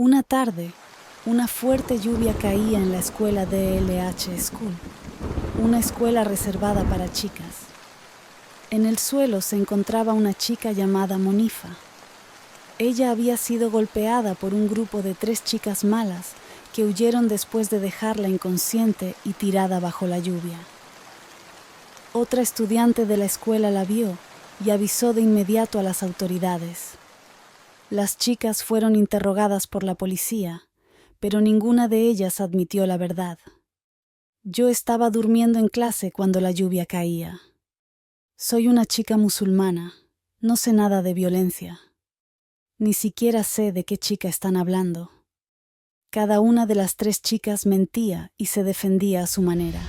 Una tarde, una fuerte lluvia caía en la escuela de LH School, una escuela reservada para chicas. En el suelo se encontraba una chica llamada Monifa. Ella había sido golpeada por un grupo de 3 chicas malas que huyeron después de dejarla inconsciente y tirada bajo la lluvia. Otra estudiante de la escuela la vio y avisó de inmediato a las autoridades. Las chicas fueron interrogadas por la policía, pero ninguna de ellas admitió la verdad. Yo estaba durmiendo en clase cuando la lluvia caía. Soy una chica musulmana, no sé nada de violencia. Ni siquiera sé de qué chica están hablando. Cada una de las 3 chicas mentía y se defendía a su manera.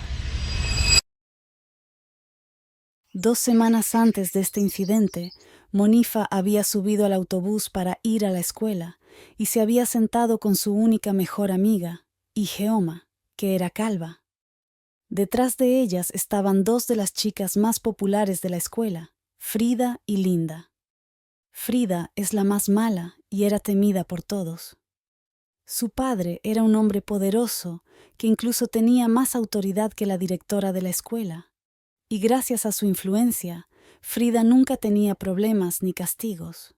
2 semanas antes de este incidente, Monifa había subido al autobús para ir a la escuela y se había sentado con su única mejor amiga, Ijeoma, que era calva. Detrás de ellas estaban 2 de las chicas más populares de la escuela, Frida y Linda. Frida es la más mala y era temida por todos. Su padre era un hombre poderoso que incluso tenía más autoridad que la directora de la escuela. Y gracias a su influencia, Frida nunca tenía problemas ni castigos.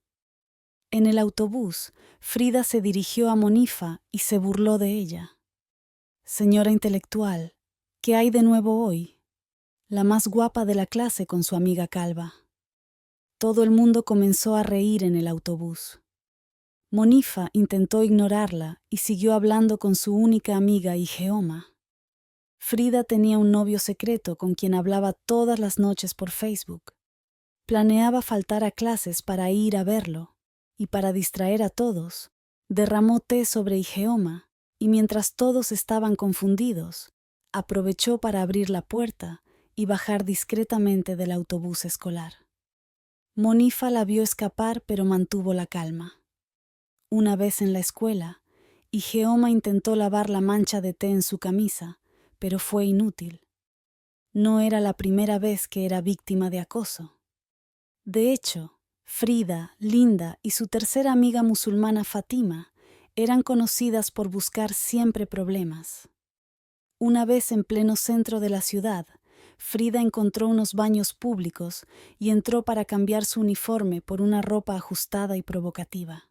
En el autobús, Frida se dirigió a Monifa y se burló de ella. Señora intelectual, ¿qué hay de nuevo hoy? La más guapa de la clase con su amiga calva. Todo el mundo comenzó a reír en el autobús. Monifa intentó ignorarla y siguió hablando con su única amiga Ijeoma. Frida tenía un novio secreto con quien hablaba todas las noches por Facebook. Planeaba faltar a clases para ir a verlo, y para distraer a todos, derramó té sobre Ijeoma, y mientras todos estaban confundidos, aprovechó para abrir la puerta y bajar discretamente del autobús escolar. Monifa la vio escapar, pero mantuvo la calma. Una vez en la escuela, Ijeoma intentó lavar la mancha de té en su camisa, pero fue inútil. No era la primera vez que era víctima de acoso. De hecho, Frida, Linda y su tercera amiga musulmana Fatima eran conocidas por buscar siempre problemas. Una vez en pleno centro de la ciudad, Frida encontró unos baños públicos y entró para cambiar su uniforme por una ropa ajustada y provocativa.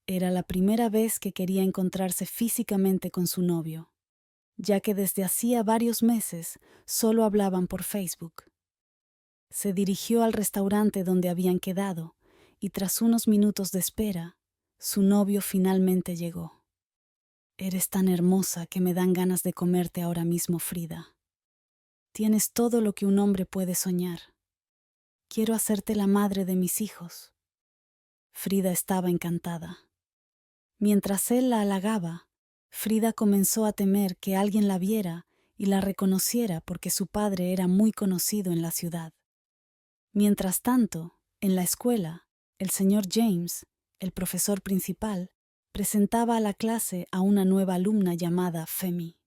Era la primera vez que quería encontrarse físicamente con su novio, ya que desde hacía varios meses solo hablaban por Facebook. Se dirigió al restaurante donde habían quedado y tras unos minutos de espera, su novio finalmente llegó. Eres tan hermosa que me dan ganas de comerte ahora mismo, Frida. Tienes todo lo que un hombre puede soñar. Quiero hacerte la madre de mis hijos. Frida estaba encantada. Mientras él la halagaba, Frida comenzó a temer que alguien la viera y la reconociera porque su padre era muy conocido en la ciudad. Mientras tanto, en la escuela, el señor James, el profesor principal, presentaba a la clase a una nueva alumna llamada Femi.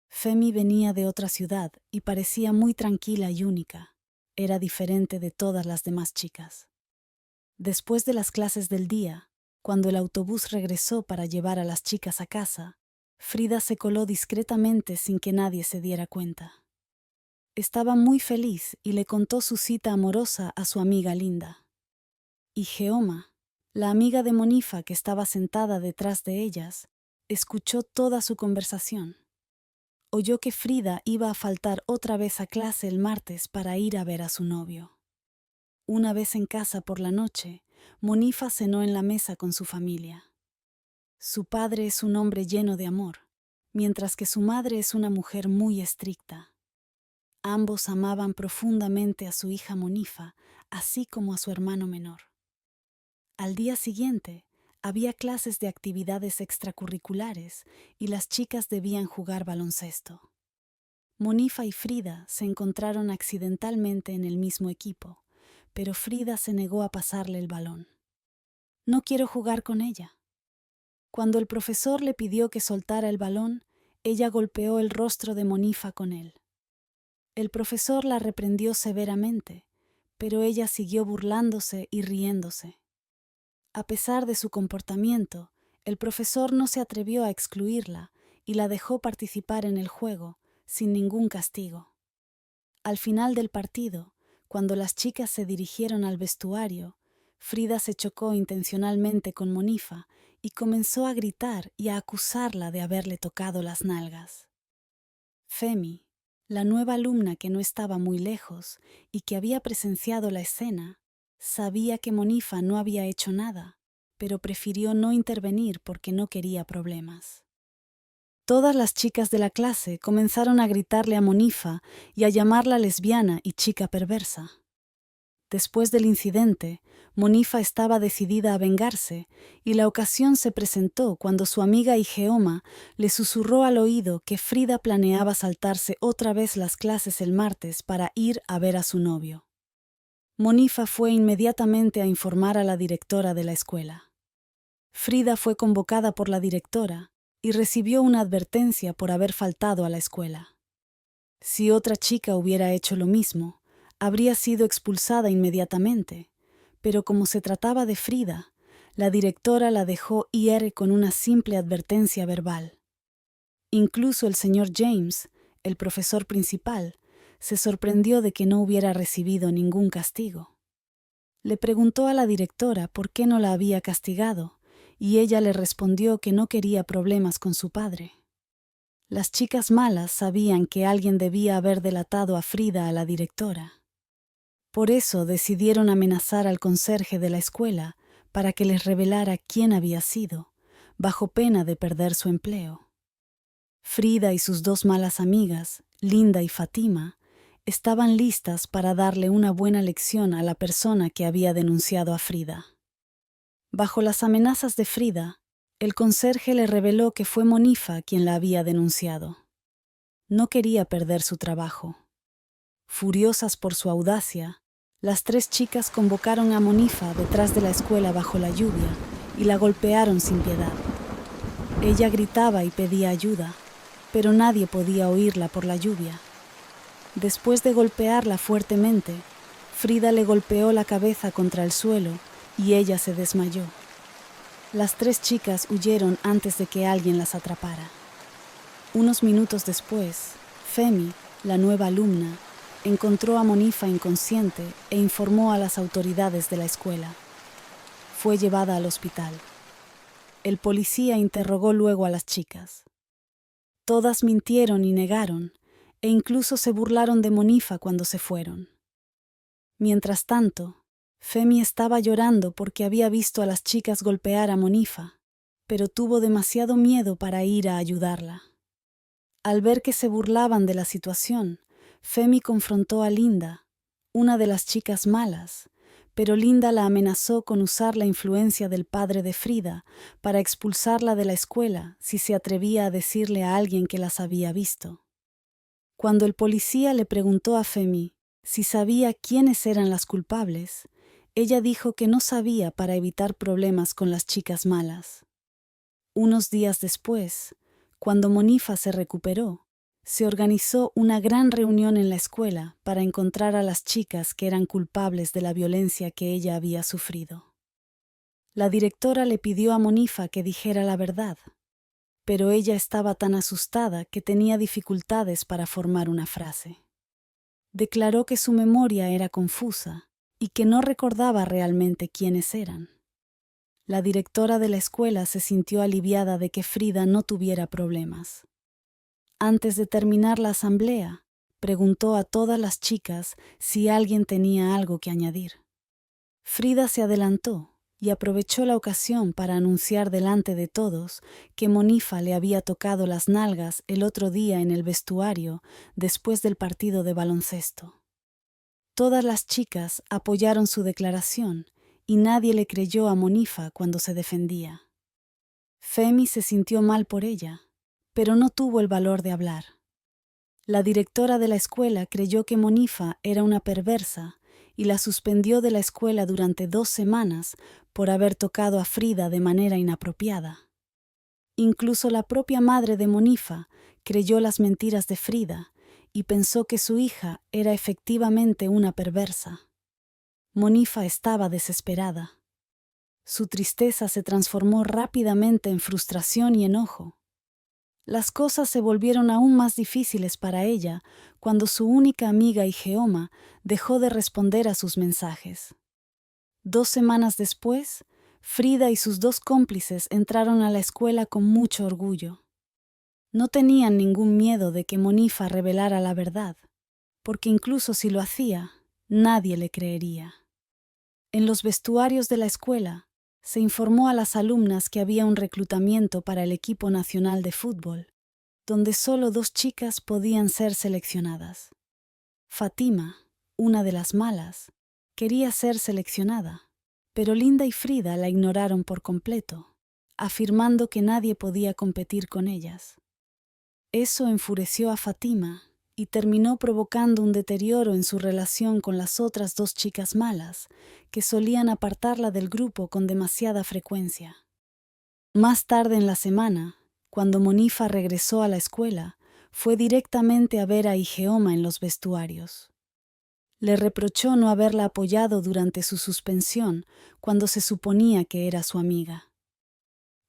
Femi venía de otra ciudad y parecía muy tranquila y única. Era diferente de todas las demás chicas. Después de las clases del día, cuando el autobús regresó para llevar a las chicas a casa, Frida se coló discretamente sin que nadie se diera cuenta. Estaba muy feliz y le contó su cita amorosa a su amiga Linda. Y Ijeoma, la amiga de Monifa que estaba sentada detrás de ellas, escuchó toda su conversación. Oyó que Frida iba a faltar otra vez a clase el martes para ir a ver a su novio. Una vez en casa por la noche, Monifa cenó en la mesa con su familia. Su padre es un hombre lleno de amor, mientras que su madre es una mujer muy estricta. Ambos amaban profundamente a su hija Monifa, así como a su hermano menor. Al día siguiente, había clases de actividades extracurriculares y las chicas debían jugar baloncesto. Monifa y Frida se encontraron accidentalmente en el mismo equipo, pero Frida se negó a pasarle el balón. No quiero jugar con ella. Cuando el profesor le pidió que soltara el balón, ella golpeó el rostro de Monifa con él. El profesor la reprendió severamente, pero ella siguió burlándose y riéndose. A pesar de su comportamiento, El profesor no se atrevió a excluirla y la dejó participar en el juego, sin ningún castigo. Al final del partido, cuando las chicas se dirigieron al vestuario, Frida se chocó intencionalmente con Monifa y comenzó a gritar y a acusarla de haberle tocado las nalgas. Femi, la nueva alumna que no estaba muy lejos y que había presenciado la escena, sabía que Monifa no había hecho nada, pero prefirió no intervenir porque no quería problemas. Todas las chicas de la clase comenzaron a gritarle a Monifa y a llamarla lesbiana y chica perversa. Después del incidente, Monifa estaba decidida a vengarse y la ocasión se presentó cuando su amiga Igeoma le susurró al oído que Frida planeaba saltarse otra vez las clases el martes para ir a ver a su novio. Monifa fue inmediatamente a informar a la directora de la escuela. Frida fue convocada por la directora y recibió una advertencia por haber faltado a la escuela. Si otra chica hubiera hecho lo mismo, habría sido expulsada inmediatamente, pero como se trataba de Frida, la directora la dejó ir con una simple advertencia verbal. Incluso el señor James, el profesor principal, se sorprendió de que no hubiera recibido ningún castigo. Le preguntó a la directora por qué no la había castigado, y ella le respondió que no quería problemas con su padre. Las chicas malas sabían que alguien debía haber delatado a Frida a la directora. Por eso decidieron amenazar al conserje de la escuela para que les revelara quién había sido, bajo pena de perder su empleo. Frida y sus dos malas amigas, Linda y Fátima, estaban listas para darle una buena lección a la persona que había denunciado a Frida. Bajo las amenazas de Frida, el conserje le reveló que fue Monifa quien la había denunciado. No quería perder su trabajo. Furiosas por su audacia, las tres chicas convocaron a Monifa detrás de la escuela bajo la lluvia y la golpearon sin piedad. Ella gritaba y pedía ayuda, pero nadie podía oírla por la lluvia. Después de golpearla fuertemente, Frida le golpeó la cabeza contra el suelo y ella se desmayó. Las tres chicas huyeron antes de que alguien las atrapara. Unos minutos después, Femi, la nueva alumna, encontró a Monifa inconsciente e informó a las autoridades de la escuela. Fue llevada al hospital. El policía interrogó luego a las chicas. Todas mintieron y negaron, e incluso se burlaron de Monifa cuando se fueron. Mientras tanto, Femi estaba llorando porque había visto a las chicas golpear a Monifa, pero tuvo demasiado miedo para ir a ayudarla. Al ver que se burlaban de la situación, Femi confrontó a Linda, una de las chicas malas, pero Linda la amenazó con usar la influencia del padre de Frida para expulsarla de la escuela si se atrevía a decirle a alguien que las había visto. Cuando el policía le preguntó a Femi si sabía quiénes eran las culpables, ella dijo que no sabía para evitar problemas con las chicas malas. Unos días después, cuando Monifa se recuperó, se organizó una gran reunión en la escuela para encontrar a las chicas que eran culpables de la violencia que ella había sufrido. La directora le pidió a Monifa que dijera la verdad, pero ella estaba tan asustada que tenía dificultades para formar una frase. Declaró que su memoria era confusa y que no recordaba realmente quiénes eran. La directora de la escuela se sintió aliviada de que Frida no tuviera problemas. Antes de terminar la asamblea, preguntó a todas las chicas si alguien tenía algo que añadir. Frida se adelantó y aprovechó la ocasión para anunciar delante de todos que Monifa le había tocado las nalgas el otro día en el vestuario después del partido de baloncesto. Todas las chicas apoyaron su declaración y nadie le creyó a Monifa cuando se defendía. Femi se sintió mal por ella, pero no tuvo el valor de hablar. La directora de la escuela creyó que Monifa era una perversa y la suspendió de la escuela durante 2 semanas por haber tocado a Frida de manera inapropiada. Incluso la propia madre de Monifa creyó las mentiras de Frida y pensó que su hija era efectivamente una perversa. Monifa estaba desesperada. Su tristeza se transformó rápidamente en frustración y enojo. Las cosas se volvieron aún más difíciles para ella cuando su única amiga Igeoma dejó de responder a sus mensajes. 2 semanas después, Frida y sus dos cómplices entraron a la escuela con mucho orgullo. No tenían ningún miedo de que Monifa revelara la verdad, porque incluso si lo hacía, nadie le creería. En los vestuarios de la escuela, se informó a las alumnas que había un reclutamiento para el equipo nacional de fútbol, donde solo 2 chicas podían ser seleccionadas. Fátima, una de las malas, quería ser seleccionada, pero Linda y Frida la ignoraron por completo, afirmando que nadie podía competir con ellas. Eso enfureció a Fátima y terminó provocando un deterioro en su relación con las otras 2 chicas malas, que solían apartarla del grupo con demasiada frecuencia. Más tarde en la semana, cuando Monifa regresó a la escuela, fue directamente a ver a Igeoma en los vestuarios. Le reprochó no haberla apoyado durante su suspensión cuando se suponía que era su amiga.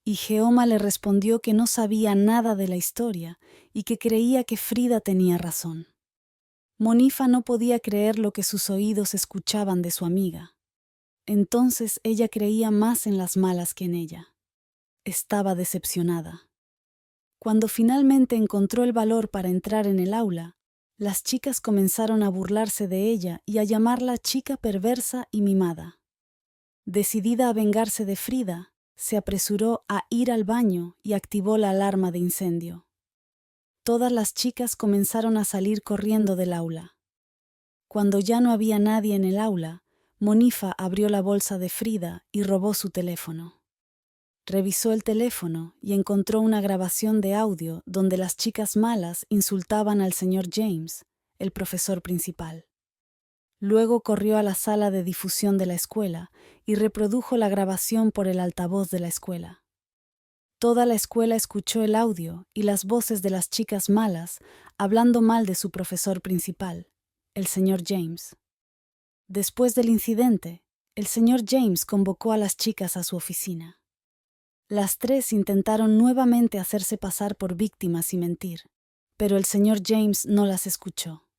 Igeoma le respondió que no sabía nada de la historia y que creía que Frida tenía razón. Monifa no podía creer lo que sus oídos escuchaban de su amiga. Entonces ella creía más en las malas que en ella. Estaba decepcionada. Cuando finalmente encontró el valor para entrar en el aula, las chicas comenzaron a burlarse de ella y a llamarla chica perversa y mimada. Decidida a vengarse de Frida, se apresuró a ir al baño y activó la alarma de incendio. Todas las chicas comenzaron a salir corriendo del aula. Cuando ya no había nadie en el aula, Monifa abrió la bolsa de Frida y robó su teléfono. Revisó el teléfono y encontró una grabación de audio donde las chicas malas insultaban al señor James, el profesor principal. Luego corrió a la sala de difusión de la escuela y reprodujo la grabación por el altavoz de la escuela. Toda la escuela escuchó el audio y las voces de las chicas malas hablando mal de su profesor principal, el señor James. Después del incidente, el señor James convocó a las chicas a su oficina. Las 3 intentaron nuevamente hacerse pasar por víctimas y mentir, pero el señor James no las escuchó.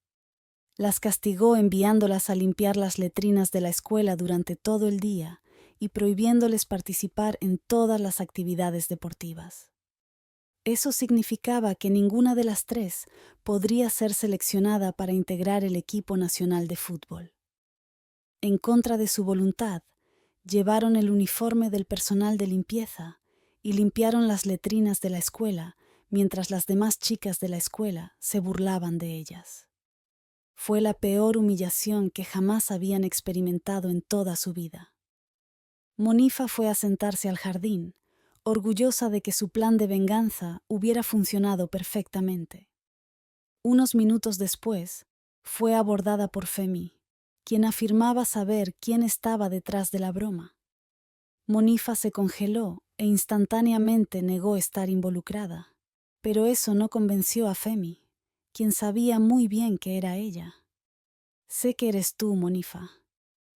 Las castigó enviándolas a limpiar las letrinas de la escuela durante todo el día y prohibiéndoles participar en todas las actividades deportivas. Eso significaba que ninguna de las 3 podría ser seleccionada para integrar el equipo nacional de fútbol. En contra de su voluntad, llevaron el uniforme del personal de limpieza y limpiaron las letrinas de la escuela mientras las demás chicas de la escuela se burlaban de ellas. Fue la peor humillación que jamás habían experimentado en toda su vida. Monifa fue a sentarse al jardín, orgullosa de que su plan de venganza hubiera funcionado perfectamente. Unos minutos después, fue abordada por Femi, quien afirmaba saber quién estaba detrás de la broma. Monifa se congeló e instantáneamente negó estar involucrada, pero eso no convenció a Femi, quien sabía muy bien que era ella. Sé que eres tú, Monifa.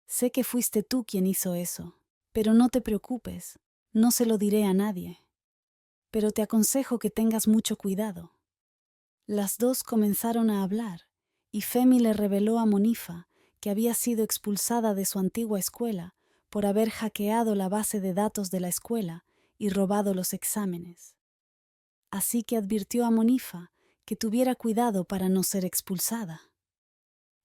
Sé que fuiste tú quien hizo eso, pero no te preocupes, no se lo diré a nadie. Pero te aconsejo que tengas mucho cuidado. Las 2 comenzaron a hablar, y Femi le reveló a Monifa que había sido expulsada de su antigua escuela por haber hackeado la base de datos de la escuela y robado los exámenes. Así que advirtió a Monifa que tuviera cuidado para no ser expulsada.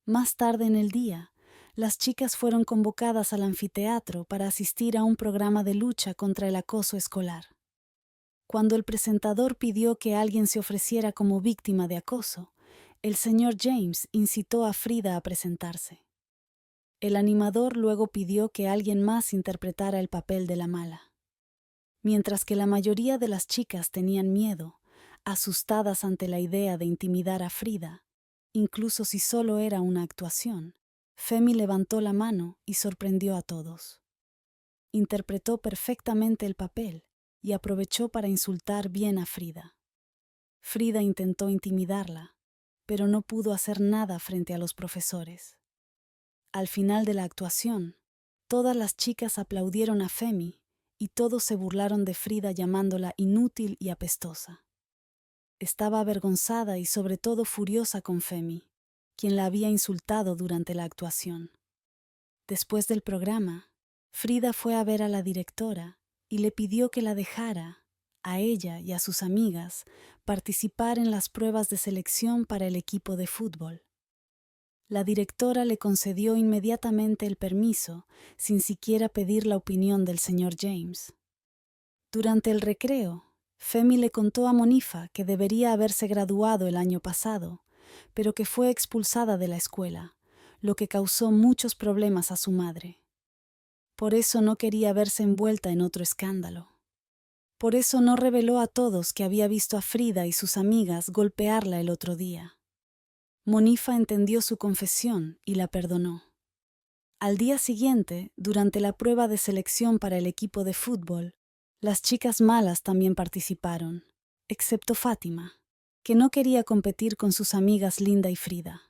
Más tarde en el día, las chicas fueron convocadas al anfiteatro para asistir a un programa de lucha contra el acoso escolar. Cuando el presentador pidió que alguien se ofreciera como víctima de acoso, el señor James incitó a Frida a presentarse. El animador luego pidió que alguien más interpretara el papel de la mala. Mientras que la mayoría de las chicas tenían miedo, asustadas ante la idea de intimidar a Frida, incluso si solo era una actuación, Femi levantó la mano y sorprendió a todos. Interpretó perfectamente el papel y aprovechó para insultar bien a Frida. Frida intentó intimidarla, pero no pudo hacer nada frente a los profesores. Al final de la actuación, todas las chicas aplaudieron a Femi y todos se burlaron de Frida llamándola inútil y apestosa. Estaba avergonzada y sobre todo furiosa con Femi, quien la había insultado durante la actuación. Después del programa, Frida fue a ver a la directora y le pidió que la dejara, a ella y a sus amigas, participar en las pruebas de selección para el equipo de fútbol. La directora le concedió inmediatamente el permiso, sin siquiera pedir la opinión del señor James. Durante el recreo, Femi le contó a Monifa que debería haberse graduado el año pasado, pero que fue expulsada de la escuela, lo que causó muchos problemas a su madre. Por eso no quería verse envuelta en otro escándalo. Por eso no reveló a todos que había visto a Frida y sus amigas golpearla el otro día. Monifa entendió su confesión y la perdonó. Al día siguiente, durante la prueba de selección para el equipo de fútbol, las chicas malas también participaron, excepto Fátima, que no quería competir con sus amigas Linda y Frida.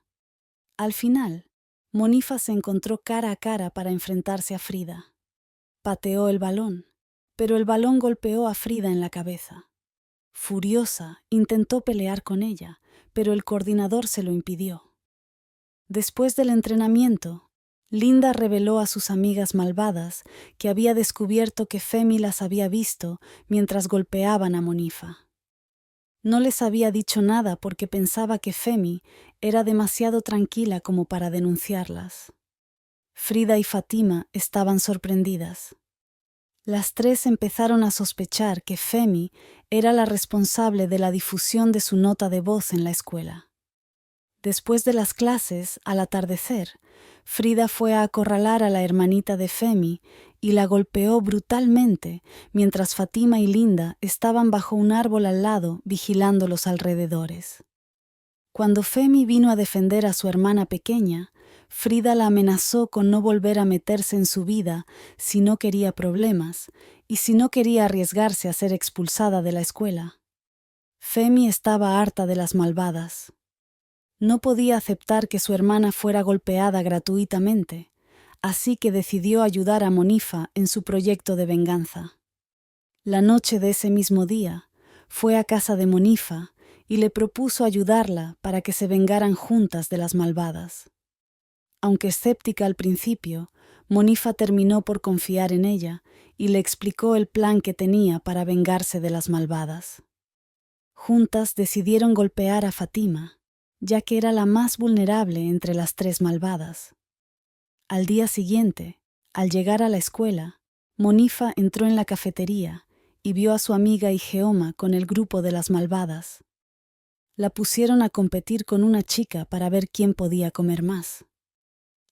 Al final, Monifa se encontró cara a cara para enfrentarse a Frida. Pateó el balón, pero el balón golpeó a Frida en la cabeza. Furiosa, intentó pelear con ella, pero el coordinador se lo impidió. Después del entrenamiento, Linda reveló a sus amigas malvadas que había descubierto que Femi las había visto mientras golpeaban a Monifa. No les había dicho nada porque pensaba que Femi era demasiado tranquila como para denunciarlas. Frida y Fátima estaban sorprendidas. Las tres empezaron a sospechar que Femi era la responsable de la difusión de su nota de voz en la escuela. Después de las clases, al atardecer, Frida fue a acorralar a la hermanita de Femi y la golpeó brutalmente mientras Fátima y Linda estaban bajo un árbol al lado vigilando los alrededores. Cuando Femi vino a defender a su hermana pequeña, Frida la amenazó con no volver a meterse en su vida si no quería problemas y si no quería arriesgarse a ser expulsada de la escuela. Femi estaba harta de las malvadas. No podía aceptar que su hermana fuera golpeada gratuitamente, así que decidió ayudar a Monifa en su proyecto de venganza. La noche de ese mismo día, fue a casa de Monifa y le propuso ayudarla para que se vengaran juntas de las malvadas. Aunque escéptica al principio, Monifa terminó por confiar en ella y le explicó el plan que tenía para vengarse de las malvadas. Juntas decidieron golpear a Fátima, ya que era la más vulnerable entre las tres malvadas. Al día siguiente, al llegar a la escuela, Monifa entró en la cafetería y vio a su amiga Igeoma con el grupo de las malvadas. La pusieron a competir con una chica para ver quién podía comer más.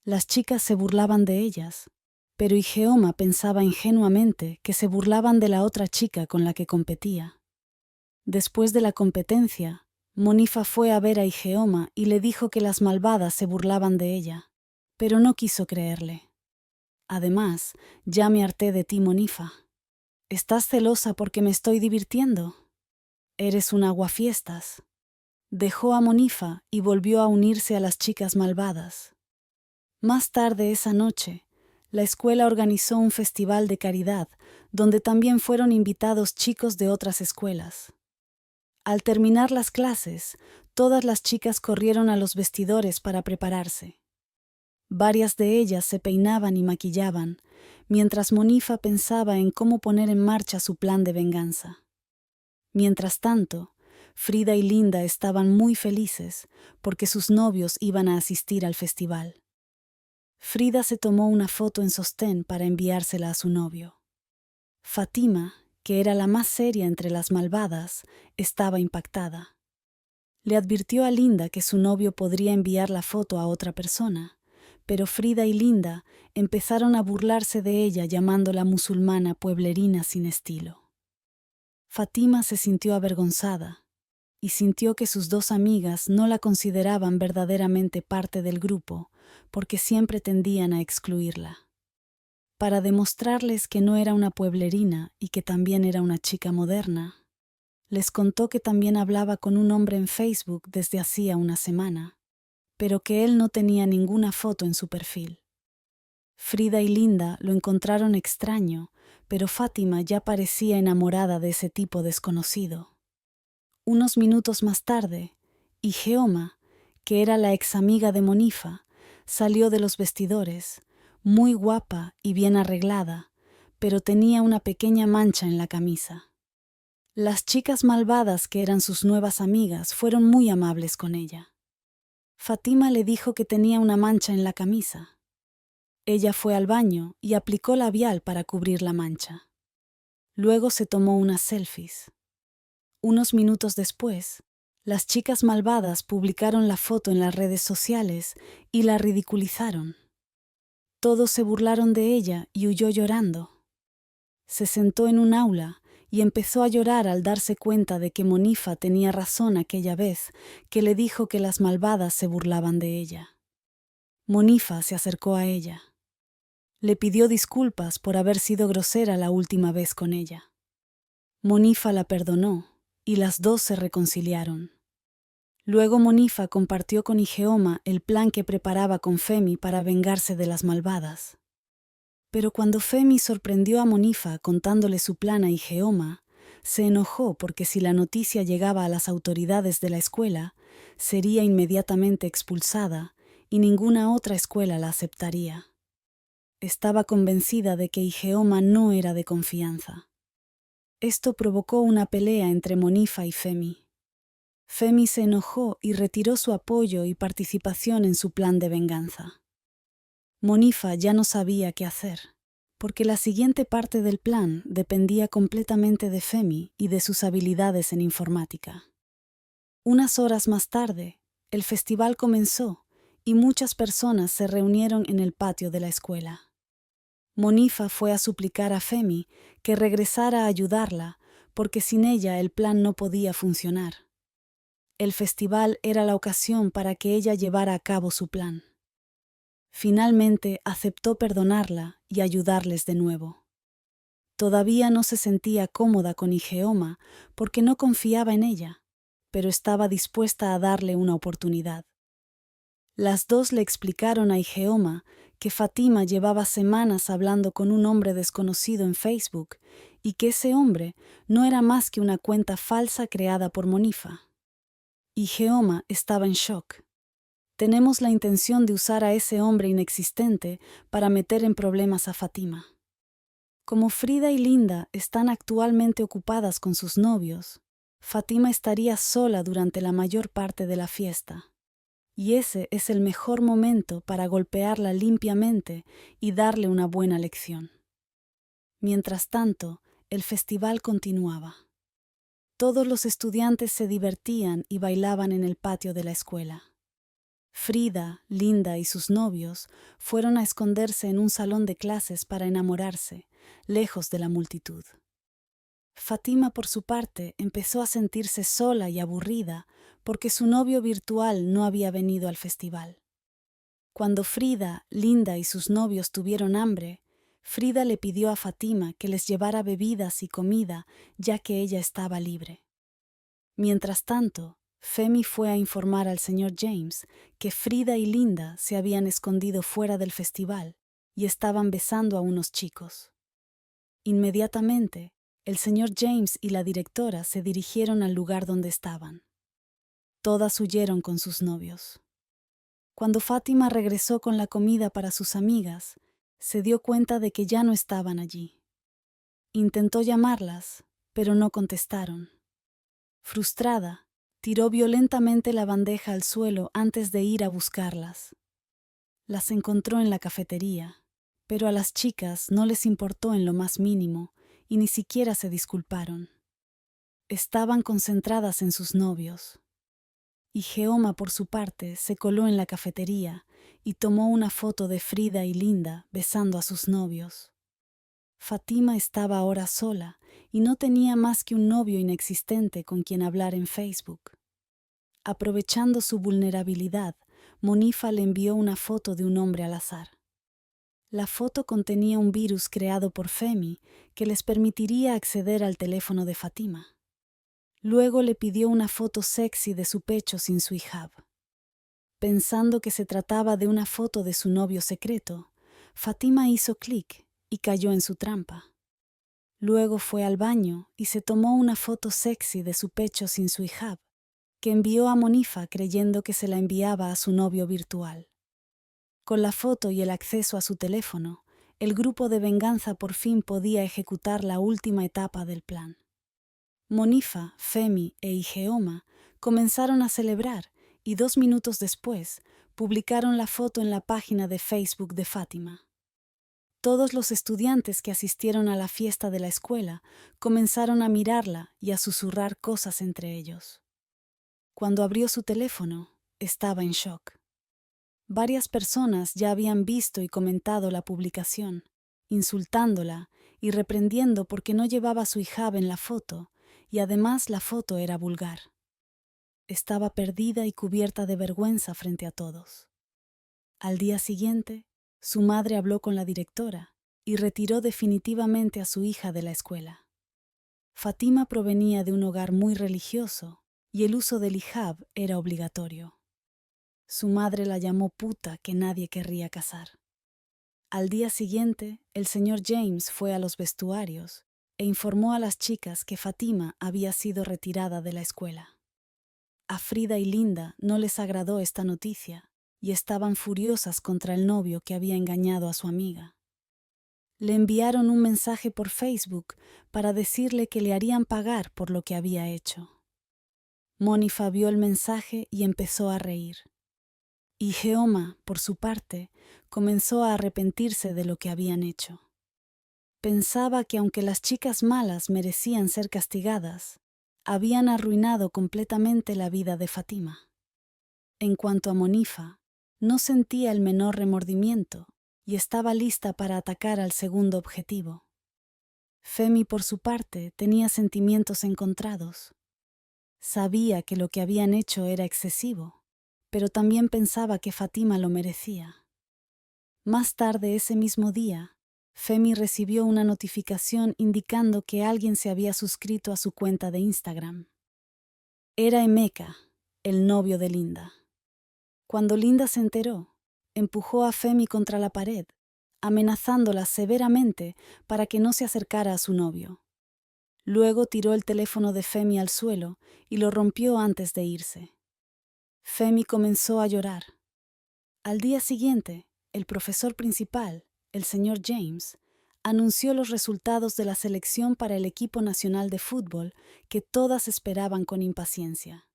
Las chicas se burlaban de ellas, pero Igeoma pensaba ingenuamente que se burlaban de la otra chica con la que competía. Después de la competencia, Monifa fue a ver a Igeoma y le dijo que las malvadas se burlaban de ella, pero no quiso creerle. Además, ya me harté de ti, Monifa. ¿Estás celosa porque me estoy divirtiendo? Eres un aguafiestas. Dejó a Monifa y volvió a unirse a las chicas malvadas. Más tarde esa noche, la escuela organizó un festival de caridad donde también fueron invitados chicos de otras escuelas. Al terminar las clases, todas las chicas corrieron a los vestidores para prepararse. Varias de ellas se peinaban y maquillaban, mientras Monifa pensaba en cómo poner en marcha su plan de venganza. Mientras tanto, Frida y Linda estaban muy felices porque sus novios iban a asistir al festival. Frida se tomó una foto en sostén para enviársela a su novio. Fátima, que era la más seria entre las malvadas, estaba impactada. Le advirtió a Linda que su novio podría enviar la foto a otra persona, pero Frida y Linda empezaron a burlarse de ella llamándola musulmana pueblerina sin estilo. Fátima se sintió avergonzada y sintió que sus dos amigas no la consideraban verdaderamente parte del grupo porque siempre tendían a excluirla. Para demostrarles que no era una pueblerina y que también era una chica moderna, les contó que también hablaba con un hombre en Facebook desde hacía una semana, pero que él no tenía ninguna foto en su perfil. Frida y Linda lo encontraron extraño, pero Fátima ya parecía enamorada de ese tipo desconocido. Unos minutos más tarde, Igeoma, que era la ex amiga de Monifa, salió de los vestidores, muy guapa y bien arreglada, pero tenía una pequeña mancha en la camisa. Las chicas malvadas que eran sus nuevas amigas fueron muy amables con ella. Fátima le dijo que tenía una mancha en la camisa. Ella fue al baño y aplicó labial para cubrir la mancha. Luego se tomó unas selfies. Unos minutos después, las chicas malvadas publicaron la foto en las redes sociales y la ridiculizaron. Todos se burlaron de ella y huyó llorando. Se sentó en un aula y empezó a llorar al darse cuenta de que Monifa tenía razón aquella vez que le dijo que las malvadas se burlaban de ella. Monifa se acercó a ella. Le pidió disculpas por haber sido grosera la última vez con ella. Monifa la perdonó y las dos se reconciliaron. Luego Monifa compartió con Igeoma el plan que preparaba con Femi para vengarse de las malvadas. Pero cuando Femi sorprendió a Monifa contándole su plan a Igeoma, se enojó porque si la noticia llegaba a las autoridades de la escuela, sería inmediatamente expulsada y ninguna otra escuela la aceptaría. Estaba convencida de que Igeoma no era de confianza. Esto provocó una pelea entre Monifa y Femi. Femi se enojó y retiró su apoyo y participación en su plan de venganza. Monifa ya no sabía qué hacer, porque la siguiente parte del plan dependía completamente de Femi y de sus habilidades en informática. Unas horas más tarde, el festival comenzó y muchas personas se reunieron en el patio de la escuela. Monifa fue a suplicar a Femi que regresara a ayudarla, porque sin ella el plan no podía funcionar. El festival era la ocasión para que ella llevara a cabo su plan. Finalmente aceptó perdonarla y ayudarles de nuevo. Todavía no se sentía cómoda con Igeoma porque no confiaba en ella, pero estaba dispuesta a darle una oportunidad. Las dos le explicaron a Igeoma que Fátima llevaba semanas hablando con un hombre desconocido en Facebook y que ese hombre no era más que una cuenta falsa creada por Monifa. Igeoma estaba en shock. Tenemos la intención de usar a ese hombre inexistente para meter en problemas a Fátima. Como Frida y Linda están actualmente ocupadas con sus novios, Fátima estaría sola durante la mayor parte de la fiesta. Y ese es el mejor momento para golpearla limpiamente y darle una buena lección. Mientras tanto, el festival continuaba. Todos los estudiantes se divertían y bailaban en el patio de la escuela. Frida, Linda y sus novios fueron a esconderse en un salón de clases para enamorarse, lejos de la multitud. Fátima, por su parte, empezó a sentirse sola y aburrida porque su novio virtual no había venido al festival. Cuando Frida, Linda y sus novios tuvieron hambre, Frida le pidió a Fátima que les llevara bebidas y comida, ya que ella estaba libre. Mientras tanto, Femi fue a informar al señor James que Frida y Linda se habían escondido fuera del festival y estaban besando a unos chicos. Inmediatamente, el señor James y la directora se dirigieron al lugar donde estaban. Todas huyeron con sus novios. Cuando Fátima regresó con la comida para sus amigas, se dio cuenta de que ya no estaban allí. Intentó llamarlas, pero no contestaron. Frustrada, tiró violentamente la bandeja al suelo antes de ir a buscarlas. Las encontró en la cafetería, pero a las chicas no les importó en lo más mínimo y ni siquiera se disculparon. Estaban concentradas en sus novios. Igeoma, por su parte, se coló en la cafetería y tomó una foto de Frida y Linda besando a sus novios. Fátima estaba ahora sola y no tenía más que un novio inexistente con quien hablar en Facebook. Aprovechando su vulnerabilidad, Monifa le envió una foto de un hombre al azar. La foto contenía un virus creado por Femi que les permitiría acceder al teléfono de Fátima. Luego le pidió una foto sexy de su pecho sin su hijab. Pensando que se trataba de una foto de su novio secreto, Fátima hizo clic y cayó en su trampa. Luego fue al baño y se tomó una foto sexy de su pecho sin su hijab, que envió a Monifa creyendo que se la enviaba a su novio virtual. Con la foto y el acceso a su teléfono, el grupo de venganza por fin podía ejecutar la última etapa del plan. Monifa, Femi e Igeoma comenzaron a celebrar y 2 minutos después publicaron la foto en la página de Facebook de Fátima. Todos los estudiantes que asistieron a la fiesta de la escuela comenzaron a mirarla y a susurrar cosas entre ellos. Cuando abrió su teléfono, estaba en shock. Varias personas ya habían visto y comentado la publicación, insultándola y reprendiendo porque no llevaba su hijab en la foto, y además la foto era vulgar. Estaba perdida y cubierta de vergüenza frente a todos. Al día siguiente, su madre habló con la directora y retiró definitivamente a su hija de la escuela. Fátima provenía de un hogar muy religioso y el uso del hijab era obligatorio. Su madre la llamó puta que nadie querría casar. Al día siguiente, el señor James fue a los vestuarios e informó a las chicas que Fátima había sido retirada de la escuela. A Frida y Linda no les agradó esta noticia y estaban furiosas contra el novio que había engañado a su amiga. Le enviaron un mensaje por Facebook para decirle que le harían pagar por lo que había hecho. Monifa vio el mensaje y empezó a reír. Y Igeoma, por su parte, comenzó a arrepentirse de lo que habían hecho. Pensaba que aunque las chicas malas merecían ser castigadas, habían arruinado completamente la vida de Fátima. En cuanto a Monifa, no sentía el menor remordimiento y estaba lista para atacar al segundo objetivo. Femi, por su parte, tenía sentimientos encontrados. Sabía que lo que habían hecho era excesivo, pero también pensaba que Fátima lo merecía. Más tarde ese mismo día, Femi recibió una notificación indicando que alguien se había suscrito a su cuenta de Instagram. Era Emeka, el novio de Linda. Cuando Linda se enteró, empujó a Femi contra la pared, amenazándola severamente para que no se acercara a su novio. Luego tiró el teléfono de Femi al suelo y lo rompió antes de irse. Femi comenzó a llorar. Al día siguiente, el profesor principal, el señor James, anunció los resultados de la selección para el equipo nacional de fútbol que todas esperaban con impaciencia.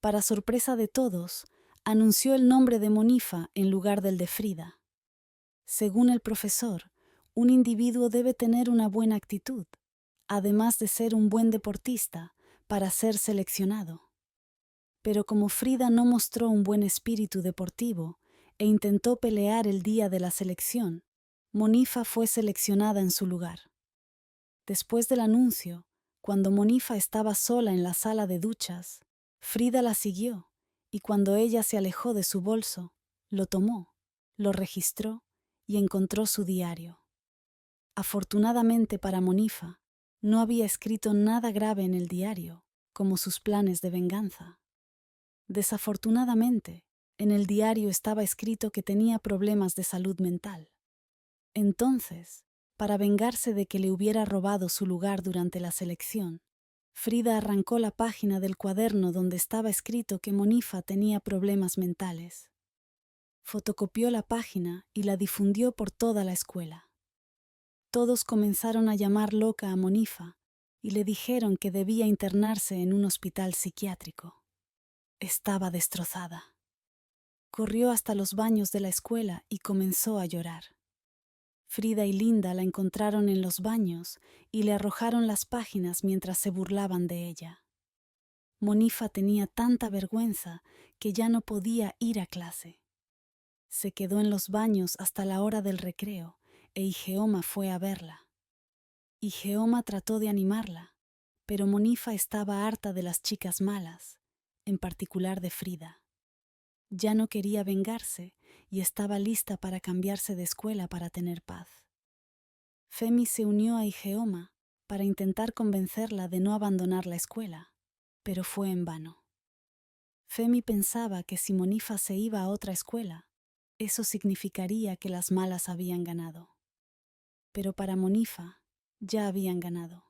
Para sorpresa de todos, anunció el nombre de Monifa en lugar del de Frida. Según el profesor, un individuo debe tener una buena actitud, además de ser un buen deportista, para ser seleccionado. Pero como Frida no mostró un buen espíritu deportivo e intentó pelear el día de la selección, Monifa fue seleccionada en su lugar. Después del anuncio, cuando Monifa estaba sola en la sala de duchas, Frida la siguió y cuando ella se alejó de su bolso, lo tomó, lo registró y encontró su diario. Afortunadamente para Monifa, no había escrito nada grave en el diario, como sus planes de venganza. Desafortunadamente, en el diario estaba escrito que tenía problemas de salud mental. Entonces, para vengarse de que le hubiera robado su lugar durante la selección, Frida arrancó la página del cuaderno donde estaba escrito que Monifa tenía problemas mentales. Fotocopió la página y la difundió por toda la escuela. Todos comenzaron a llamar loca a Monifa y le dijeron que debía internarse en un hospital psiquiátrico. Estaba destrozada. Corrió hasta los baños de la escuela y comenzó a llorar. Frida y Linda la encontraron en los baños y le arrojaron las páginas mientras se burlaban de ella. Monifa tenía tanta vergüenza que ya no podía ir a clase. Se quedó en los baños hasta la hora del recreo e Igeoma fue a verla. Igeoma trató de animarla, pero Monifa estaba harta de las chicas malas, en particular de Frida. Ya no quería vengarse y estaba lista para cambiarse de escuela para tener paz. Femi se unió a Igeoma para intentar convencerla de no abandonar la escuela, pero fue en vano. Femi pensaba que si Monifa se iba a otra escuela, eso significaría que las malas habían ganado. Pero para Monifa ya habían ganado.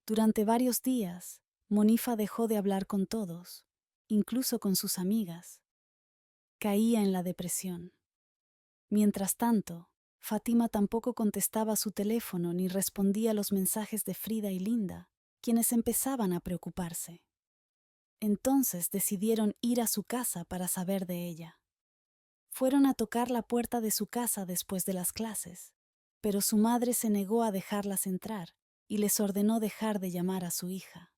Durante varios días, Monifa dejó de hablar con todos, incluso con sus amigas. Caía en la depresión. Mientras tanto, Fátima tampoco contestaba su teléfono ni respondía a los mensajes de Frida y Linda, quienes empezaban a preocuparse. Entonces decidieron ir a su casa para saber de ella. Fueron a tocar la puerta de su casa después de las clases, pero su madre se negó a dejarlas entrar y les ordenó dejar de llamar a su hija.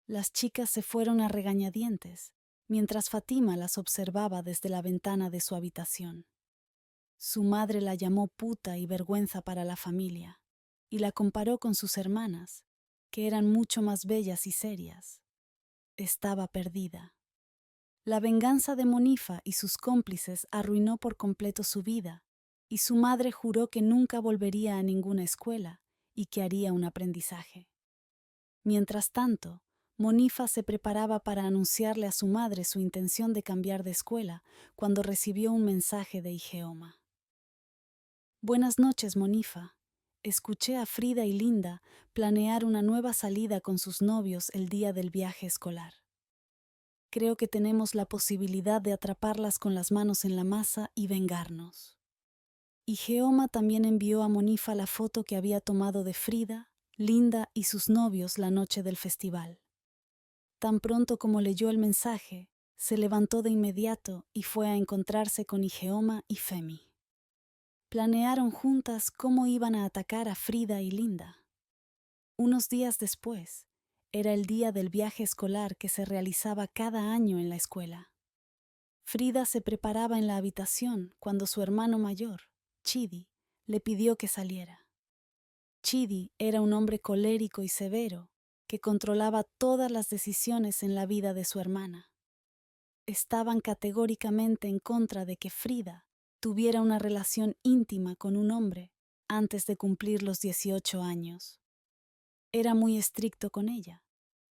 Las chicas se fueron a regañadientes, mientras Fátima las observaba desde la ventana de su habitación. Su madre la llamó puta y vergüenza para la familia, y la comparó con sus hermanas, que eran mucho más bellas y serias. Estaba perdida. La venganza de Monifa y sus cómplices arruinó por completo su vida, y su madre juró que nunca volvería a ninguna escuela y que haría un aprendizaje. Mientras tanto, Monifa se preparaba para anunciarle a su madre su intención de cambiar de escuela cuando recibió un mensaje de Igeoma. Buenas noches, Monifa. Escuché a Frida y Linda planear una nueva salida con sus novios el día del viaje escolar. Creo que tenemos la posibilidad de atraparlas con las manos en la masa y vengarnos. Igeoma también envió a Monifa la foto que había tomado de Frida, Linda y sus novios la noche del festival. Tan pronto como leyó el mensaje, se levantó de inmediato y fue a encontrarse con Igeoma y Femi. Planearon juntas cómo iban a atacar a Frida y Linda. Unos días después, era el día del viaje escolar que se realizaba cada año en la escuela. Frida se preparaba en la habitación cuando su hermano mayor, Chidi, le pidió que saliera. Chidi era un hombre colérico y severo que controlaba todas las decisiones en la vida de su hermana. Estaban categóricamente en contra de que Frida tuviera una relación íntima con un hombre antes de cumplir los 18 años. Era muy estricto con ella,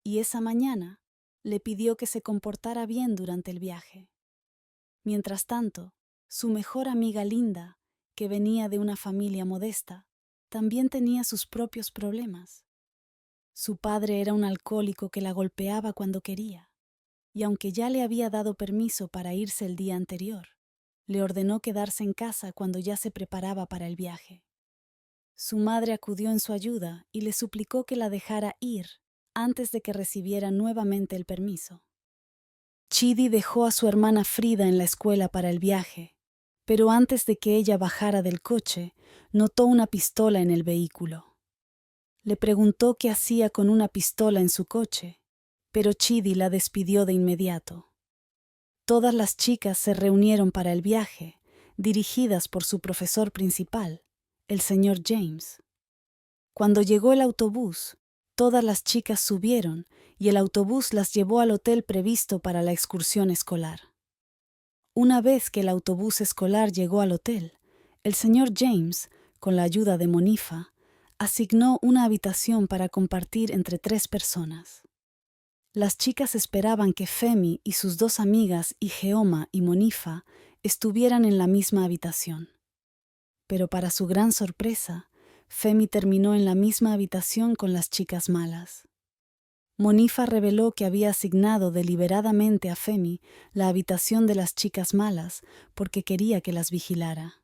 y esa mañana le pidió que se comportara bien durante el viaje. Mientras tanto, su mejor amiga Linda, que venía de una familia modesta, también tenía sus propios problemas. Su padre era un alcohólico que la golpeaba cuando quería, y aunque ya le había dado permiso para irse el día anterior, le ordenó quedarse en casa cuando ya se preparaba para el viaje. Su madre acudió en su ayuda y le suplicó que la dejara ir antes de que recibiera nuevamente el permiso. Chidi dejó a su hermana Frida en la escuela para el viaje, pero antes de que ella bajara del coche, notó una pistola en el vehículo. Le preguntó qué hacía con una pistola en su coche, pero Chidi la despidió de inmediato. Todas las chicas se reunieron para el viaje, dirigidas por su profesor principal, el señor James. Cuando llegó el autobús, todas las chicas subieron y el autobús las llevó al hotel previsto para la excursión escolar. Una vez que el autobús escolar llegó al hotel, el señor James, con la ayuda de Monifa, asignó una habitación para compartir entre 3 personas. Las chicas esperaban que Femi y sus 2 amigas, Igeoma y Monifa, estuvieran en la misma habitación. Pero para su gran sorpresa, Femi terminó en la misma habitación con las chicas malas. Monifa reveló que había asignado deliberadamente a Femi la habitación de las chicas malas porque quería que las vigilara.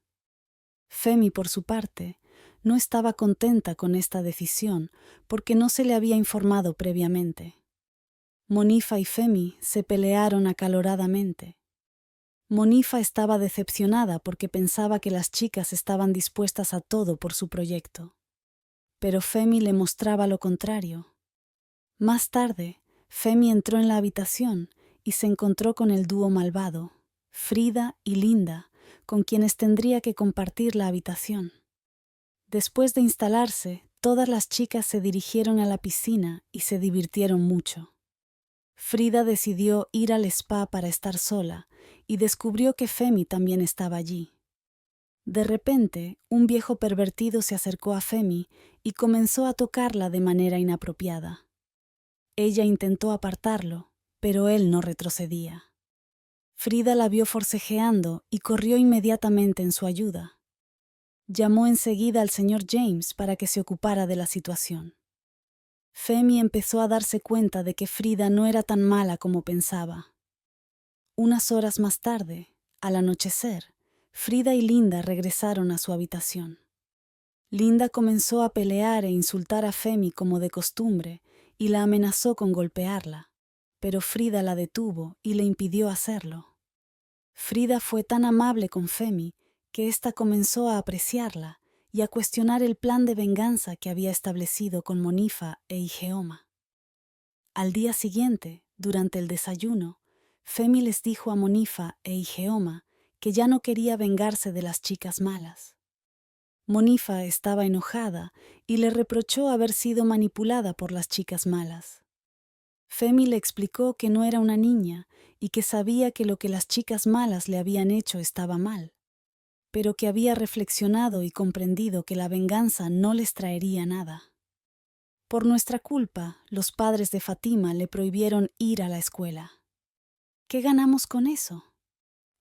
Femi, por su parte, no estaba contenta con esta decisión porque no se le había informado previamente. Monifa y Femi se pelearon acaloradamente. Monifa estaba decepcionada porque pensaba que las chicas estaban dispuestas a todo por su proyecto. Pero Femi le mostraba lo contrario. Más tarde, Femi entró en la habitación y se encontró con el dúo malvado, Frida y Linda, con quienes tendría que compartir la habitación. Después de instalarse, todas las chicas se dirigieron a la piscina y se divirtieron mucho. Frida decidió ir al spa para estar sola y descubrió que Femi también estaba allí. De repente, un viejo pervertido se acercó a Femi y comenzó a tocarla de manera inapropiada. Ella intentó apartarlo, pero él no retrocedía. Frida la vio forcejeando y corrió inmediatamente en su ayuda. Llamó enseguida al señor James para que se ocupara de la situación. Femi empezó a darse cuenta de que Frida no era tan mala como pensaba. Unas horas más tarde, al anochecer, Frida y Linda regresaron a su habitación. Linda comenzó a pelear e insultar a Femi como de costumbre y la amenazó con golpearla, pero Frida la detuvo y le impidió hacerlo. Frida fue tan amable con Femi que ésta comenzó a apreciarla y a cuestionar el plan de venganza que había establecido con Monifa e Igeoma. Al día siguiente, durante el desayuno, Femi les dijo a Monifa e Igeoma que ya no quería vengarse de las chicas malas. Monifa estaba enojada y le reprochó haber sido manipulada por las chicas malas. Femi le explicó que no era una niña y que sabía que lo que las chicas malas le habían hecho estaba mal, pero que había reflexionado y comprendido que la venganza no les traería nada. Por nuestra culpa, los padres de Fatima le prohibieron ir a la escuela. ¿Qué ganamos con eso?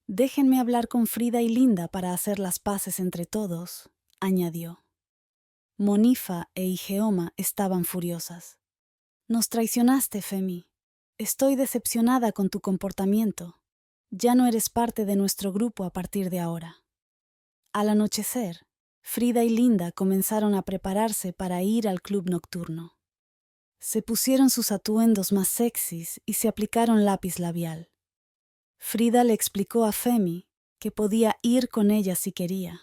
Déjenme hablar con Frida y Linda para hacer las paces entre todos, añadió. Monifa e Igeoma estaban furiosas. Nos traicionaste, Femi. Estoy decepcionada con tu comportamiento. Ya no eres parte de nuestro grupo a partir de ahora. Al anochecer, Frida y Linda comenzaron a prepararse para ir al club nocturno. Se pusieron sus atuendos más sexys y se aplicaron lápiz labial. Frida le explicó a Femi que podía ir con ella si quería.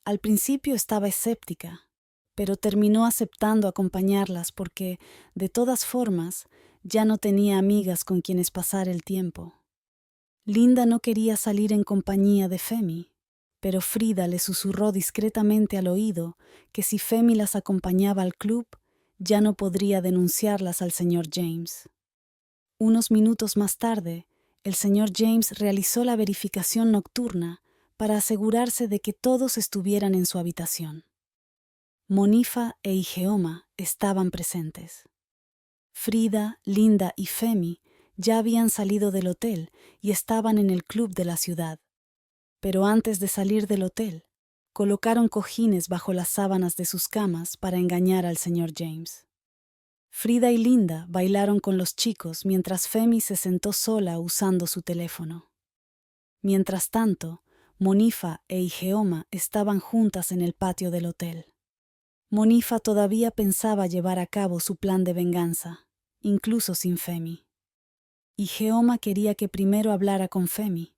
Al principio estaba escéptica, pero terminó aceptando acompañarlas porque, de todas formas, ya no tenía amigas con quienes pasar el tiempo. Linda no quería salir en compañía de Femi, pero Frida le susurró discretamente al oído que si Femi las acompañaba al club, ya no podría denunciarlas al señor James. Unos minutos más tarde, el señor James realizó la verificación nocturna para asegurarse de que todos estuvieran en su habitación. Monifa e Igeoma estaban presentes. Frida, Linda y Femi ya habían salido del hotel y estaban en el club de la ciudad. Pero antes de salir del hotel, colocaron cojines bajo las sábanas de sus camas para engañar al señor James. Frida y Linda bailaron con los chicos mientras Femi se sentó sola usando su teléfono. Mientras tanto, Monifa e Igeoma estaban juntas en el patio del hotel. Monifa todavía pensaba llevar a cabo su plan de venganza, incluso sin Femi. Igeoma quería que primero hablara con Femi,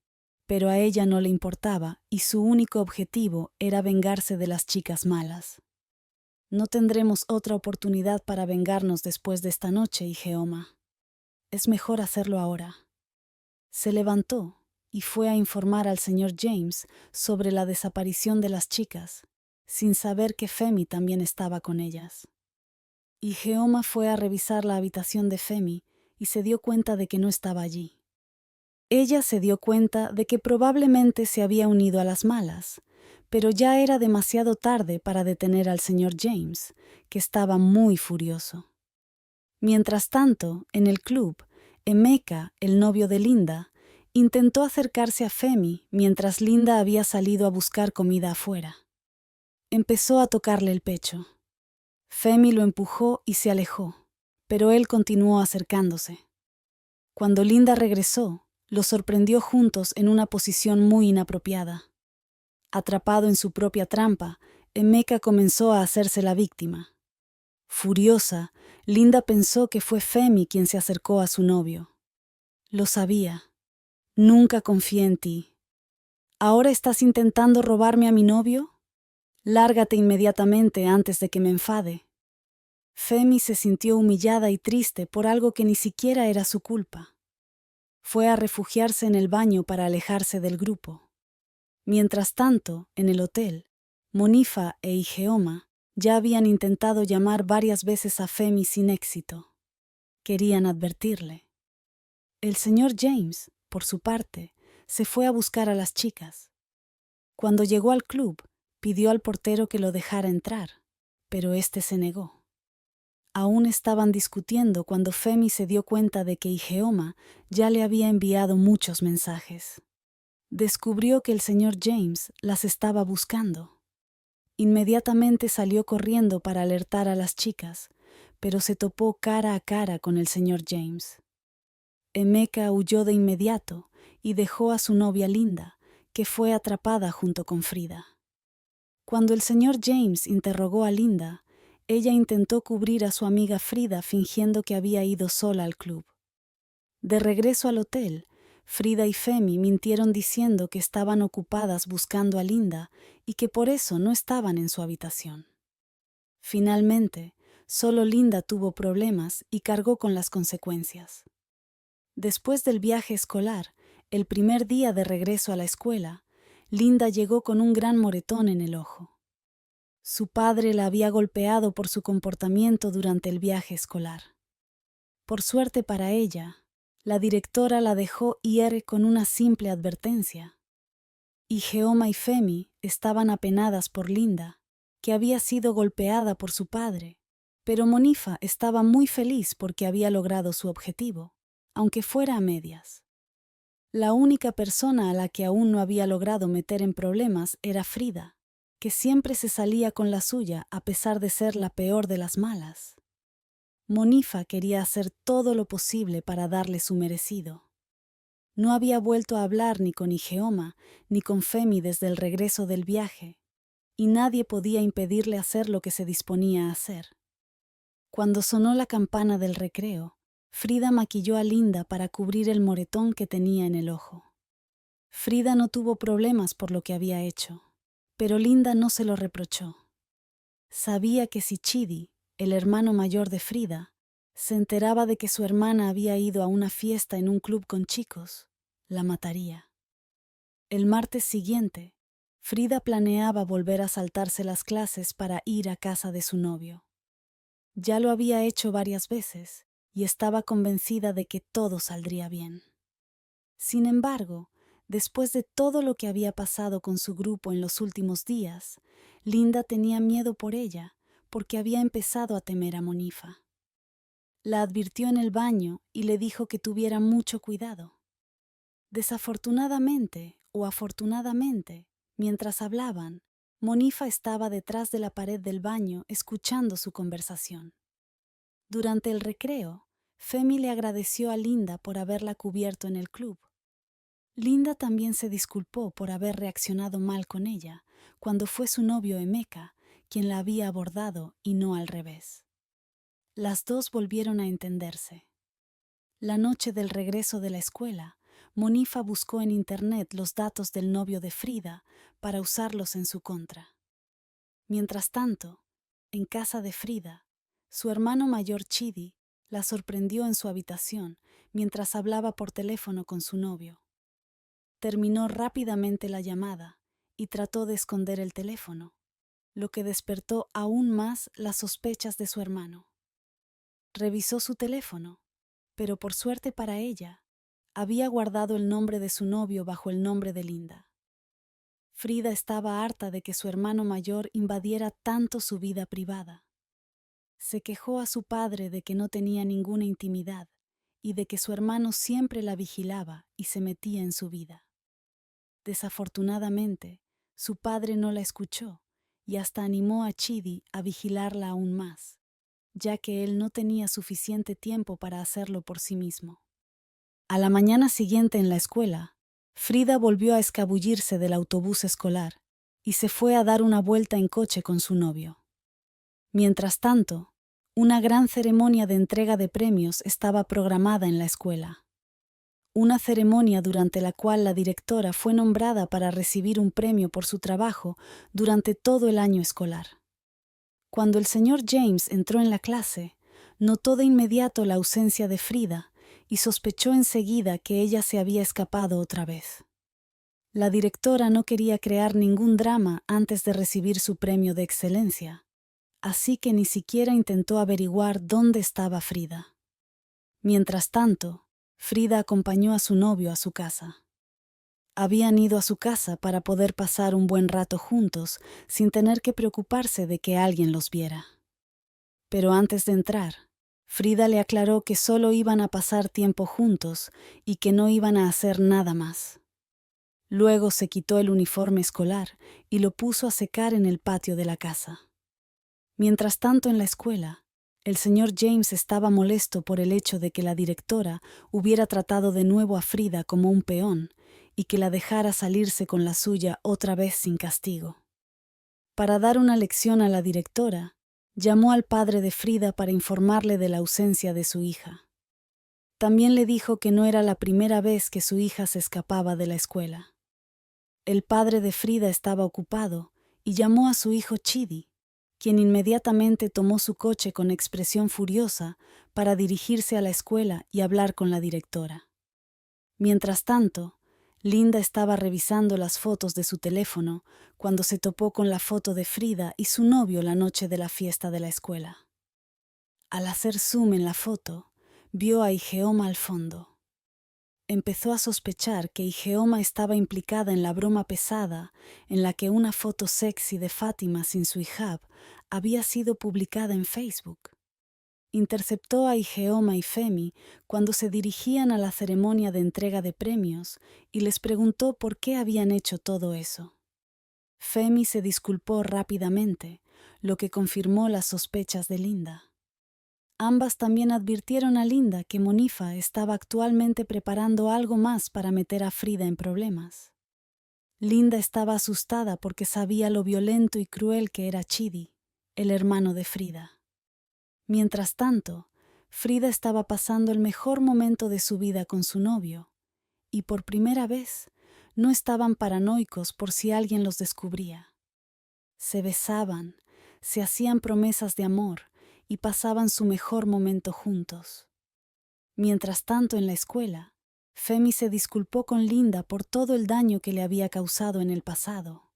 pero a ella no le importaba y su único objetivo era vengarse de las chicas malas. No tendremos otra oportunidad para vengarnos después de esta noche, Igeoma. Es mejor hacerlo ahora. Se levantó y fue a informar al señor James sobre la desaparición de las chicas, sin saber que Femi también estaba con ellas. Igeoma fue a revisar la habitación de Femi y se dio cuenta de que no estaba allí. Ella se dio cuenta de que probablemente se había unido a las malas, pero ya era demasiado tarde para detener al señor James, que estaba muy furioso. Mientras tanto, en el club, Emeka, el novio de Linda, intentó acercarse a Femi mientras Linda había salido a buscar comida afuera. Empezó a tocarle el pecho. Femi lo empujó y se alejó, pero él continuó acercándose. Cuando Linda regresó, los sorprendió juntos en una posición muy inapropiada. Atrapado en su propia trampa, Emeka comenzó a hacerse la víctima. Furiosa, Linda pensó que fue Femi quien se acercó a su novio. Lo sabía. Nunca confié en ti. ¿Ahora estás intentando robarme a mi novio? Lárgate inmediatamente antes de que me enfade. Femi se sintió humillada y triste por algo que ni siquiera era su culpa. Fue a refugiarse en el baño para alejarse del grupo. Mientras tanto, en el hotel, Monifa e Igeoma ya habían intentado llamar varias veces a Femi sin éxito. Querían advertirle. El señor James, por su parte, se fue a buscar a las chicas. Cuando llegó al club, pidió al portero que lo dejara entrar, pero éste se negó. Aún estaban discutiendo cuando Femi se dio cuenta de que Igeoma ya le había enviado muchos mensajes. Descubrió que el señor James las estaba buscando. Inmediatamente salió corriendo para alertar a las chicas, pero se topó cara a cara con el señor James. Emeka huyó de inmediato y dejó a su novia Linda, que fue atrapada junto con Frida. Cuando el señor James interrogó a Linda, ella intentó cubrir a su amiga Frida fingiendo que había ido sola al club. De regreso al hotel, Frida y Femi mintieron diciendo que estaban ocupadas buscando a Linda y que por eso no estaban en su habitación. Finalmente, solo Linda tuvo problemas y cargó con las consecuencias. Después del viaje escolar, el primer día de regreso a la escuela, Linda llegó con un gran moretón en el ojo. Su padre la había golpeado por su comportamiento durante el viaje escolar. Por suerte para ella, la directora la dejó ir con una simple advertencia. Igeoma y Femi estaban apenadas por Linda, que había sido golpeada por su padre, pero Monifa estaba muy feliz porque había logrado su objetivo, aunque fuera a medias. La única persona a la que aún no había logrado meter en problemas era Frida, que siempre se salía con la suya a pesar de ser la peor de las malas. Monifa quería hacer todo lo posible para darle su merecido. No había vuelto a hablar ni con Igeoma ni con Femi desde el regreso del viaje, y nadie podía impedirle hacer lo que se disponía a hacer. Cuando sonó la campana del recreo, Frida maquilló a Linda para cubrir el moretón que tenía en el ojo. Frida no tuvo problemas por lo que había hecho, pero Linda no se lo reprochó. Sabía que si Chidi, el hermano mayor de Frida, se enteraba de que su hermana había ido a una fiesta en un club con chicos, la mataría. El martes siguiente, Frida planeaba volver a saltarse las clases para ir a casa de su novio. Ya lo había hecho varias veces y estaba convencida de que todo saldría bien. Sin embargo, después de todo lo que había pasado con su grupo en los últimos días, Linda tenía miedo por ella porque había empezado a temer a Monifa. La advirtió en el baño y le dijo que tuviera mucho cuidado. Desafortunadamente o afortunadamente, mientras hablaban, Monifa estaba detrás de la pared del baño escuchando su conversación. Durante el recreo, Femi le agradeció a Linda por haberla cubierto en el club. Linda también se disculpó por haber reaccionado mal con ella cuando fue su novio Emeka quien la había abordado y no al revés. Las dos volvieron a entenderse. La noche del regreso de la escuela, Monifa buscó en internet los datos del novio de Frida para usarlos en su contra. Mientras tanto, en casa de Frida, su hermano mayor Chidi la sorprendió en su habitación mientras hablaba por teléfono con su novio. Terminó rápidamente la llamada y trató de esconder el teléfono, lo que despertó aún más las sospechas de su hermano. Revisó su teléfono, pero por suerte para ella, había guardado el nombre de su novio bajo el nombre de Linda. Frida estaba harta de que su hermano mayor invadiera tanto su vida privada. Se quejó a su padre de que no tenía ninguna intimidad y de que su hermano siempre la vigilaba y se metía en su vida. Desafortunadamente, su padre no la escuchó y hasta animó a Chidi a vigilarla aún más, ya que él no tenía suficiente tiempo para hacerlo por sí mismo. A la mañana siguiente en la escuela, Frida volvió a escabullirse del autobús escolar y se fue a dar una vuelta en coche con su novio. Mientras tanto, una gran ceremonia de entrega de premios estaba programada en la escuela. Una ceremonia durante la cual la directora fue nombrada para recibir un premio por su trabajo durante todo el año escolar. Cuando el señor James entró en la clase, notó de inmediato la ausencia de Frida y sospechó enseguida que ella se había escapado otra vez. La directora no quería crear ningún drama antes de recibir su premio de excelencia, así que ni siquiera intentó averiguar dónde estaba Frida. Mientras tanto, Frida acompañó a su novio a su casa. Habían ido a su casa para poder pasar un buen rato juntos sin tener que preocuparse de que alguien los viera. Pero antes de entrar, Frida le aclaró que solo iban a pasar tiempo juntos y que no iban a hacer nada más. Luego se quitó el uniforme escolar y lo puso a secar en el patio de la casa. Mientras tanto, en la escuela, el señor James estaba molesto por el hecho de que la directora hubiera tratado de nuevo a Frida como un peón y que la dejara salirse con la suya otra vez sin castigo. Para dar una lección a la directora, llamó al padre de Frida para informarle de la ausencia de su hija. También le dijo que no era la primera vez que su hija se escapaba de la escuela. El padre de Frida estaba ocupado y llamó a su hijo Chidi, quien inmediatamente tomó su coche con expresión furiosa para dirigirse a la escuela y hablar con la directora. Mientras tanto, Linda estaba revisando las fotos de su teléfono cuando se topó con la foto de Frida y su novio la noche de la fiesta de la escuela. Al hacer zoom en la foto, vio a Ijeoma al fondo. Empezó a sospechar que Ijeoma estaba implicada en la broma pesada en la que una foto sexy de Fátima sin su hijab había sido publicada en Facebook. Interceptó a Ijeoma y Femi cuando se dirigían a la ceremonia de entrega de premios y les preguntó por qué habían hecho todo eso. Femi se disculpó rápidamente, lo que confirmó las sospechas de Linda. Ambas también advirtieron a Linda que Monifa estaba actualmente preparando algo más para meter a Frida en problemas. Linda estaba asustada porque sabía lo violento y cruel que era Chidi, el hermano de Frida. Mientras tanto, Frida estaba pasando el mejor momento de su vida con su novio, y por primera vez no estaban paranoicos por si alguien los descubría. Se besaban, se hacían promesas de amor y pasaban su mejor momento juntos. Mientras tanto, en la escuela, Femi se disculpó con Linda por todo el daño que le había causado en el pasado.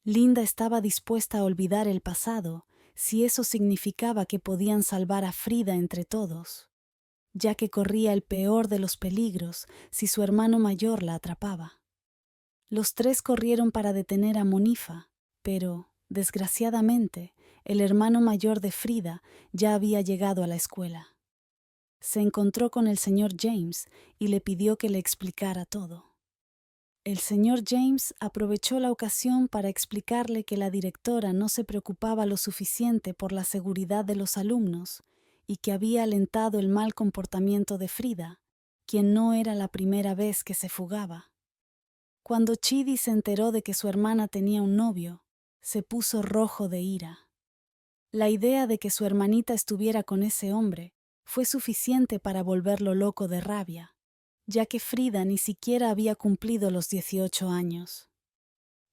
Linda estaba dispuesta a olvidar el pasado si eso significaba que podían salvar a Frida entre todos, ya que corría el peor de los peligros si su hermano mayor la atrapaba. Los tres corrieron para detener a Monifa, pero, desgraciadamente, el hermano mayor de Frida ya había llegado a la escuela. Se encontró con el señor James y le pidió que le explicara todo. El señor James aprovechó la ocasión para explicarle que la directora no se preocupaba lo suficiente por la seguridad de los alumnos y que había alentado el mal comportamiento de Frida, quien no era la primera vez que se fugaba. Cuando Chidi se enteró de que su hermana tenía un novio, se puso rojo de ira. La idea de que su hermanita estuviera con ese hombre fue suficiente para volverlo loco de rabia, ya que Frida ni siquiera había cumplido los 18 años.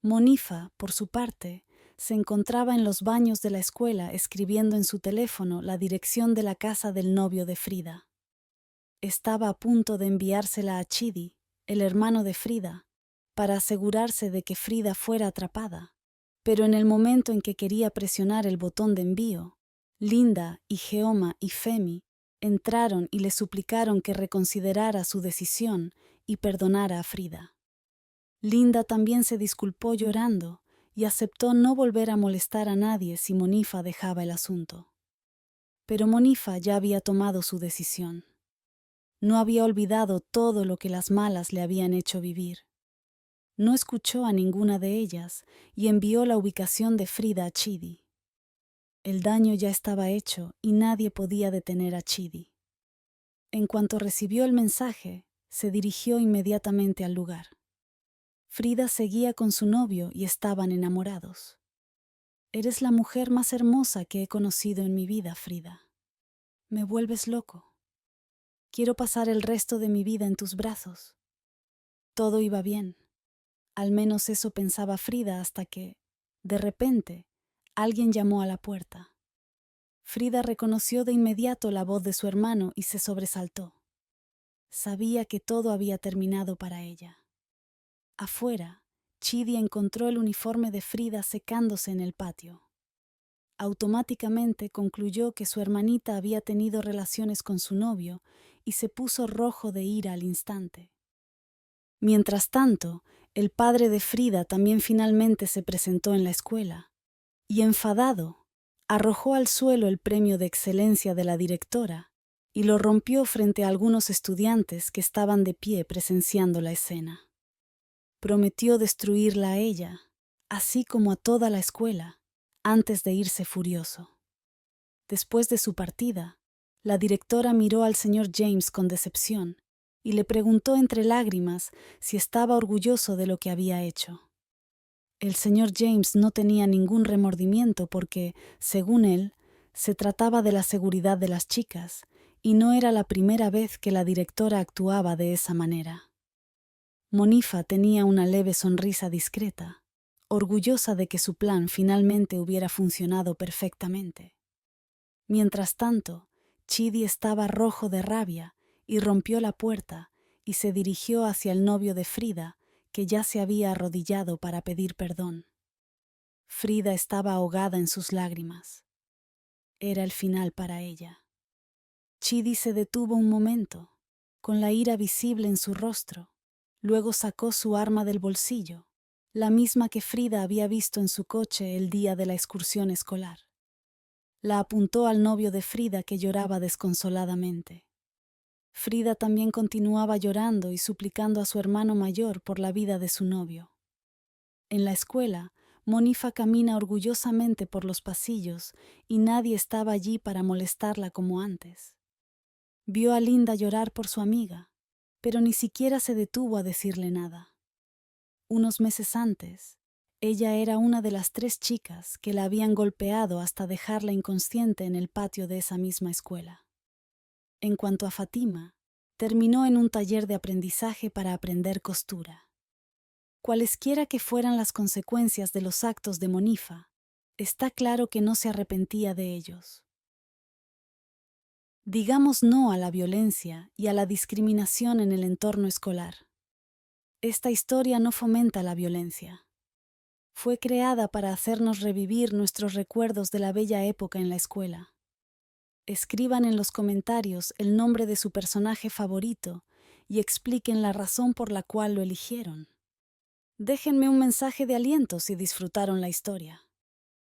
Monifa, por su parte, se encontraba en los baños de la escuela escribiendo en su teléfono la dirección de la casa del novio de Frida. Estaba a punto de enviársela a Chidi, el hermano de Frida, para asegurarse de que Frida fuera atrapada. Pero en el momento en que quería presionar el botón de envío, Linda, Ijeoma y Femi entraron y le suplicaron que reconsiderara su decisión y perdonara a Frida. Linda también se disculpó llorando y aceptó no volver a molestar a nadie si Monifa dejaba el asunto. Pero Monifa ya había tomado su decisión. No había olvidado todo lo que las malas le habían hecho vivir. No escuchó a ninguna de ellas y envió la ubicación de Frida a Chidi. El daño ya estaba hecho y nadie podía detener a Chidi. En cuanto recibió el mensaje, se dirigió inmediatamente al lugar. Frida seguía con su novio y estaban enamorados. Eres la mujer más hermosa que he conocido en mi vida, Frida. Me vuelves loco. Quiero pasar el resto de mi vida en tus brazos. Todo iba bien. Al menos eso pensaba Frida hasta que, de repente, alguien llamó a la puerta. Frida reconoció de inmediato la voz de su hermano y se sobresaltó. Sabía que todo había terminado para ella. Afuera, Chidi encontró el uniforme de Frida secándose en el patio. Automáticamente concluyó que su hermanita había tenido relaciones con su novio y se puso rojo de ira al instante. Mientras tanto, el padre de Frida también finalmente se presentó en la escuela, y enfadado, arrojó al suelo el premio de excelencia de la directora y lo rompió frente a algunos estudiantes que estaban de pie presenciando la escena. Prometió destruirla a ella, así como a toda la escuela, antes de irse furioso. Después de su partida, la directora miró al señor James con decepción y le preguntó entre lágrimas si estaba orgulloso de lo que había hecho. El señor James no tenía ningún remordimiento porque, según él, se trataba de la seguridad de las chicas y no era la primera vez que la directora actuaba de esa manera. Monifa tenía una leve sonrisa discreta, orgullosa de que su plan finalmente hubiera funcionado perfectamente. Mientras tanto, Chidi estaba rojo de rabia y rompió la puerta y se dirigió hacia el novio de Frida, que ya se había arrodillado para pedir perdón. Frida estaba ahogada en sus lágrimas. Era el final para ella. Chidi se detuvo un momento, con la ira visible en su rostro. Luego sacó su arma del bolsillo, la misma que Frida había visto en su coche el día de la excursión escolar. La apuntó al novio de Frida, que lloraba desconsoladamente. Frida también continuaba llorando y suplicando a su hermano mayor por la vida de su novio. En la escuela, Monifa camina orgullosamente por los pasillos y nadie estaba allí para molestarla como antes. Vio a Linda llorar por su amiga, pero ni siquiera se detuvo a decirle nada. Unos meses antes, ella era una de las 3 chicas que la habían golpeado hasta dejarla inconsciente en el patio de esa misma escuela. En cuanto a Fatima, terminó en un taller de aprendizaje para aprender costura. Cualesquiera que fueran las consecuencias de los actos de Monifa, está claro que no se arrepentía de ellos. Digamos no a la violencia y a la discriminación en el entorno escolar. Esta historia no fomenta la violencia. Fue creada para hacernos revivir nuestros recuerdos de la bella época en la escuela. Escriban en los comentarios el nombre de su personaje favorito y expliquen la razón por la cual lo eligieron. Déjenme un mensaje de aliento si disfrutaron la historia.